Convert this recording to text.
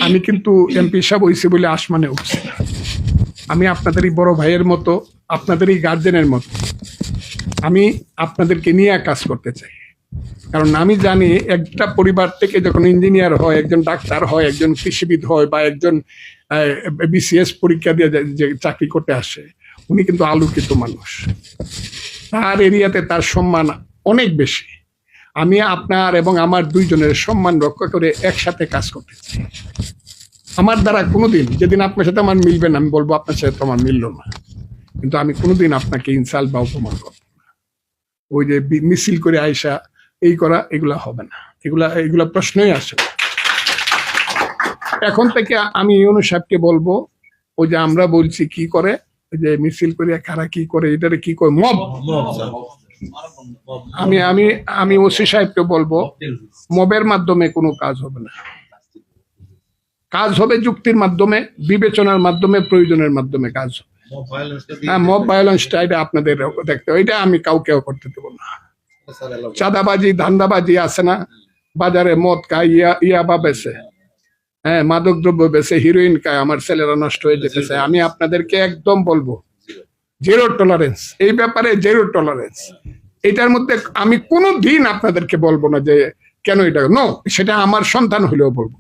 আমি কিন্তু এমপি সাহেব হয়েছি বলে আসমানে উঠছি না। আমি আপনাদেরই বড় ভাইয়ের মতো, আপনাদেরই গার্জেনের মতো আমি আপনাদেরকে নিয়ে কাজ করতে চাই। কারণ আমি জানি একটা পরিবার থেকে যখন ইঞ্জিনিয়ার হয়, একজন ডাক্তার হয়, একজন কৃষিবিদ হয়, বা একজন বিসিএস পরীক্ষা দিয়ে যে চাকরি করতে আসে, উনি কিন্তু আলোকিত মানুষ। তার এরিয়াতে তার সম্মান অনেক বেশি। আমি আপনার এবং আমার দুইজনের সম্মান রক্ষা করে একসাথে কাজ করতে চাই। আমার দ্বারা কোনোদিন, যেদিন আপনার সাথে আমার মিলবে না, আমি বলবো আপনার সাথে তো আমার মিললো না, কিন্তু আমি কোনোদিন আপনাকে ইনসাল্ট বা অপমান করবো না। ওই যে মিছিল করে আয়সা এই করা, এগুলা হবে না, এগুলা প্রশ্নই আসে না। এখন থেকে আমি ইউনূস সাহেবকে বলবো, ওই যে আমরা বলছি কি করে, ওই যে মিছিল করে কারা কি করে, এটারে কি করে, মব। আমি আমি আমি ওসি সাহেবকে বলবো, মবের মাধ্যমে কোনো কাজ হবে না। কাজ হবে যুক্তির মাধ্যমে, বিবেচনার মাধ্যমে, প্রয়োজনের মাধ্যমে কাজ হবে। হ্যাঁ, মব ভায়োলেন্সটা এটা আপনাদের দেখতে, এটা আমি কাউকেও করতে দেবো না। চাঁদাবাজি, ধান্দাবাজি আছে না, বাজারে মদ খায়, ইয়াবা বেছে, হ্যাঁ, মাদক দ্রব্য বেছে, হিরোইন খায়, আমার ছেলেরা নষ্ট হয়ে যেতেছে। আমি আপনাদেরকে একদম বলবো, জিরো টলারেন্স এই ব্যাপারে, জিরো টলারেন্স। এটার মধ্যে আমি কোনো দিন আপনাদেরকে বলবো না যে কেন এটা, নো, সেটা আমার সন্তান হলেও বলবো।